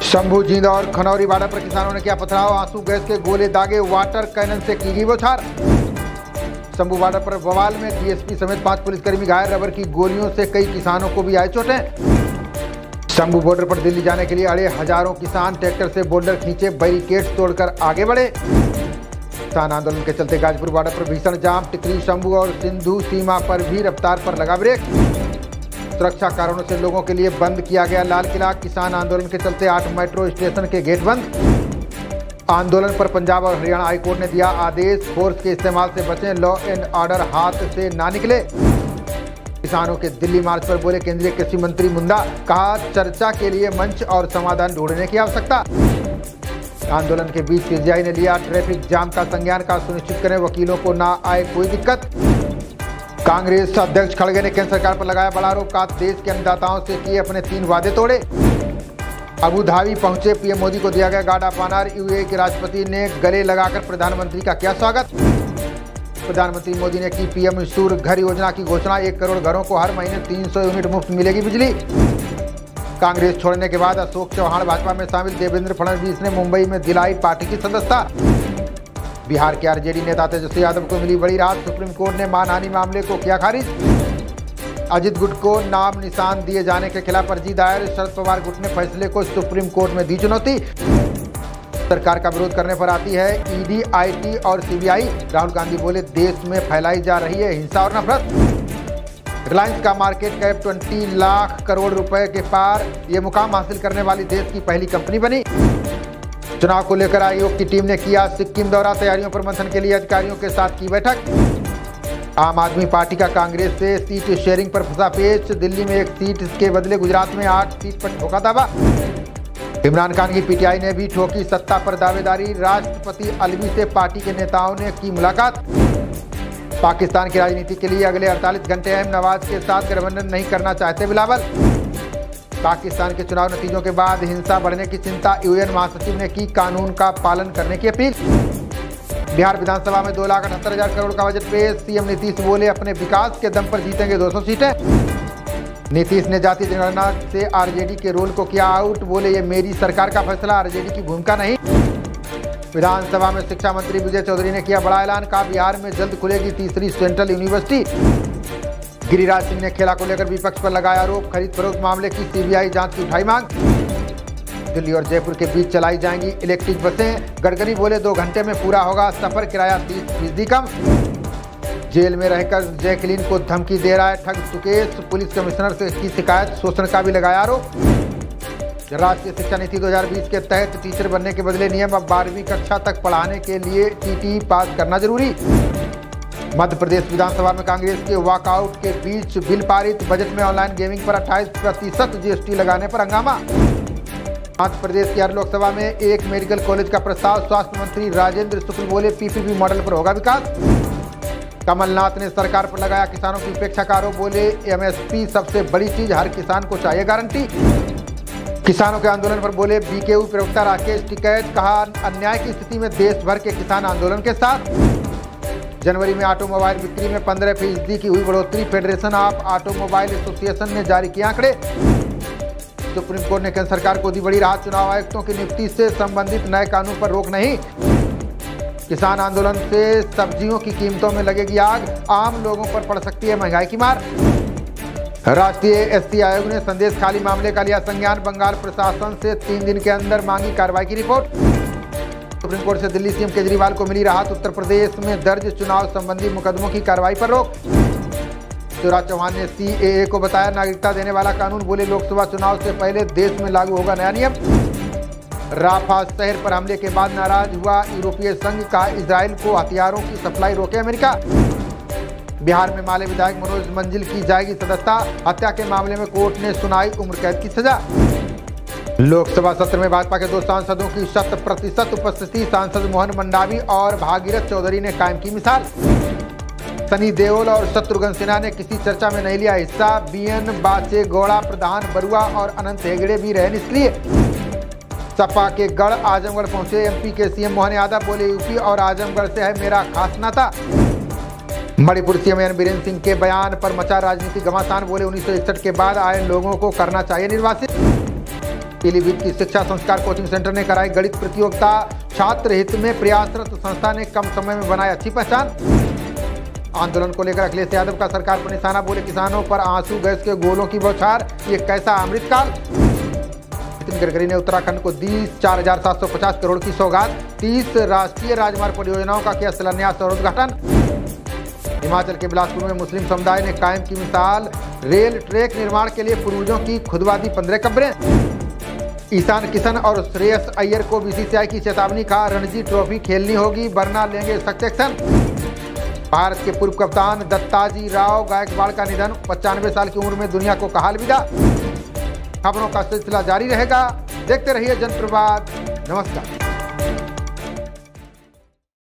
शंभू, जींदा और खनौरी बॉर्डर पर किसानों ने किया पथराव, आंसू गैस के गोले दागे, वाटर कैनन से की गई बौछार। शंभू बॉर्डर पर बवाल में डीएसपी समेत 5 पुलिसकर्मी घायल, रबर की गोलियों से कई किसानों को भी आई चोटें। शंभू बॉर्डर पर दिल्ली जाने के लिए अड़े हजारों किसान ट्रैक्टर से बोल्डर खींचे, बैरिकेड्स तोड़कर आगे बढ़े। किसान आंदोलन के चलते गाजीपुर बॉर्डर पर भीषण जाम, टिकरी, शंभू और सिंधु सीमा पर भी रफ्तार पर लगा ब्रेक। सुरक्षा कारणों से लोगों के लिए बंद किया गया लाल किला। किसान आंदोलन के चलते 8 मेट्रो स्टेशन के गेट बंद। आंदोलन पर पंजाब और हरियाणा हाईकोर्ट ने दिया आदेश, फोर्स के इस्तेमाल से बचें, लॉ एंड ऑर्डर हाथ से ना निकले। किसानों के दिल्ली मार्च पर बोले केंद्रीय कृषि मंत्री मुंडा, कहा चर्चा के लिए मंच और समाधान ढूंढने की आवश्यकता। आंदोलन के बीच सीजेआई ने लिया ट्रैफिक जाम का संज्ञान, का सुनिश्चित करें वकीलों को ना आए कोई दिक्कत। कांग्रेस अध्यक्ष खड़गे ने केंद्र सरकार पर लगाया बड़ा आरोप, कहा देश के अन्नदाताओं से किए अपने 3 वादे तोड़े। अबू धाबी पहुंचे पीएम मोदी को दिया गया गार्ड ऑफ ऑनर, यूएई के राष्ट्रपति ने गले लगाकर प्रधानमंत्री का किया स्वागत। प्रधानमंत्री मोदी ने की पीएम सूर्य घर योजना की घोषणा, 1 करोड़ घरों को हर महीने 300 यूनिट मुफ्त मिलेगी बिजली। कांग्रेस छोड़ने के बाद अशोक चौहान भाजपा में शामिल, देवेंद्र फडणवीस ने मुंबई में दिलाई पार्टी की सदस्यता। बिहार के आरजेडी नेता तेजस्वी यादव को मिली बड़ी राहत, सुप्रीम कोर्ट ने मानहानि मामले को किया खारिज। अजित गुट को नाम निशान दिए जाने के खिलाफ अर्जी दायर, शरद पवार गुट ने फैसले को सुप्रीम कोर्ट में दी चुनौती। सरकार का विरोध करने पर आती है ईडी, आईटी और सीबीआई, राहुल गांधी बोले देश में फैलाई जा रही है हिंसा और नफरत। रिलायंस का मार्केट कैप 20 लाख करोड़ रुपए के पार, ये मुकाम हासिल करने वाली देश की पहली कंपनी बनी। चुनाव को लेकर आयोग की टीम ने किया सिक्किम दौरा, तैयारियों पर मंथन के लिए अधिकारियों के साथ की बैठक। आम आदमी पार्टी का कांग्रेस से सीट शेयरिंग पर फंसा पेच, दिल्ली में 1 सीट के बदले गुजरात में 8 सीट पर ठोका दावा। इमरान खान की पीटीआई ने भी ठोकी सत्ता पर दावेदारी, राष्ट्रपति अलवी से पार्टी के नेताओं ने की मुलाकात। पाकिस्तान की राजनीति के लिए अगले 48 घंटे अहम, नवाज के साथ गठबंधन नहीं करना चाहते बिलावल। पाकिस्तान के चुनाव नतीजों के बाद हिंसा बढ़ने की चिंता, यूएन महासचिव ने की कानून का पालन करने की अपील। बिहार विधानसभा में 2,78,000 करोड़ का बजट पेश, सीएम नीतीश बोले अपने विकास के दम पर जीतेंगे 200 सीटें। नीतीश ने जाति जनगणना से आरजेडी के रोल को किया आउट, बोले ये मेरी सरकार का फैसला, आरजेडी की भूमिका नहीं। विधानसभा में शिक्षा मंत्री विजय चौधरी ने किया बड़ा ऐलान, कहा बिहार में जल्द खुलेगी 3री सेंट्रल यूनिवर्सिटी। गिरिराज सिंह ने खेला को लेकर विपक्ष पर लगाया आरोप, खरीद फरोख्त मामले की सीबीआई जांच की उठाई मांग। दिल्ली और जयपुर के बीच चलाई जाएंगी इलेक्ट्रिक बसें, गडकरी बोले 2 घंटे में पूरा होगा सफर, किराया 30% कम। जेल में रहकर जैकलीन को धमकी दे रहा है ठग सुकेश, पुलिस कमिश्नर से की शिकायत, शोषण का भी लगाया आरोप। राष्ट्रीय शिक्षा नीति 2020 के तहत टीचर बनने के बदले नियम, अब 12वीं कक्षा तक पढ़ाने के लिए टीटी पास करना जरूरी। मध्य प्रदेश विधानसभा में कांग्रेस के वॉकआउट के बीच बिल पारित, बजट में ऑनलाइन गेमिंग पर 28% जीएसटी लगाने पर हंगामा। मध्य प्रदेश की हर लोकसभा में 1 मेडिकल कॉलेज का प्रस्ताव, स्वास्थ्य मंत्री राजेंद्र शुक्ल बोले पीपीपी मॉडल पर होगा विकास। कमलनाथ ने सरकार पर लगाया किसानों की उपेक्षा का आरोप, बोले एमएसपी सबसे बड़ी चीज, हर किसान को चाहिए गारंटी। किसानों के आंदोलन पर बोले बीकेयू प्रवक्ता राकेश टिकैत, कहा अन्याय की स्थिति में देश भर के किसान आंदोलन के साथ। जनवरी में ऑटोमोबाइल बिक्री में 15% की हुई बढ़ोतरी, फेडरेशन ऑफ ऑटोमोबाइल एसोसिएशन ने जारी किए आंकड़े। सुप्रीम कोर्ट ने केंद्र सरकार को दी बड़ी राहत, चुनाव आयुक्तों की नियुक्ति से संबंधित नए कानून पर रोक नहीं। किसान आंदोलन से सब्जियों की कीमतों में लगेगी आग, आम लोगों पर पड़ सकती है महंगाई की मार। राष्ट्रीय एससी आयोग ने संदेश खाली मामले का लिया संज्ञान, बंगाल प्रशासन से 3 दिन के अंदर मांगी कार्रवाई की रिपोर्ट। सुप्रीम कोर्ट से दिल्ली सीएम केजरीवाल को मिली राहत, उत्तर प्रदेश में दर्ज चुनाव संबंधी मुकदमों की कार्रवाई पर रोक। शिवराज चौहान ने सीएए को बताया नागरिकता देने वाला कानून, बोले लोकसभा चुनाव से पहले देश में लागू होगा नया नियम। राफा शहर पर हमले के बाद नाराज हुआ यूरोपीय संघ, कहा इजराइल को हथियारों की सप्लाई रोके अमेरिका। बिहार में माले विधायक मनोज मंजिल की जाएगी सदस्यता, हत्या के मामले में कोर्ट ने सुनाई उम्र कैद की सजा। लोकसभा सत्र में भाजपा के 2 सांसदों की 100% उपस्थिति, सांसद मोहन मंडावी और भागीरथ चौधरी ने कायम की मिसाल। सनी देओल और शत्रुघ्न सिन्हा ने किसी चर्चा में नहीं लिया हिस्सा, बीएन बाचेगौड़ा, प्रधान बरुआ और अनंत हेगड़े भी रहे निष्क्रिय। सपा के गढ़ आजमगढ़ पहुंचे एमपी के सीएम मोहन यादव, बोले यूपी और आजमगढ़ से है मेरा खास नाता। मणिपुर सीएम एन बीरेन सिंह के बयान पर मचा राजनीतिक घमासान। बोले 1961 के बाद आए लोगों को करना चाहिए निर्वासित। पीलीभीत की शिक्षा संस्कार कोचिंग सेंटर ने कराई गणित प्रतियोगिता। छात्र हित में प्रयासरत संस्था ने कम समय में बनाई अच्छी पहचान। आंदोलन को लेकर अखिलेश यादव का सरकार पर निशाना। बोले किसानों पर आंसू गैस के गोलों की बौछार, ये कैसा अमृतकाल। नितिन गडकरी ने उत्तराखंड को दी 4,750 करोड़ की सौगात। 30 राष्ट्रीय राजमार्ग परियोजनाओं का किया शिलान्यास और उद्घाटन। हिमाचल के बिलासपुर में मुस्लिम समुदाय ने कायम की मिसाल। रेल ट्रैक निर्माण के लिए पूर्वजों की खुदवादी 15 कब्रें। ईशान किशन और श्रेयस अय्यर को बीसीसीआई की चेतावनी। कहा रणजी ट्रॉफी खेलनी होगी वरना लेंगे सख्त एक्शन। भारत के पूर्व कप्तान दत्ताजी राव गायकवाड़ का निधन। 95 साल की उम्र में दुनिया को कहा अलविदा। खबरों का सिलसिला जारी रहेगा, देखते रहिए जनप्रवाद। नमस्कार।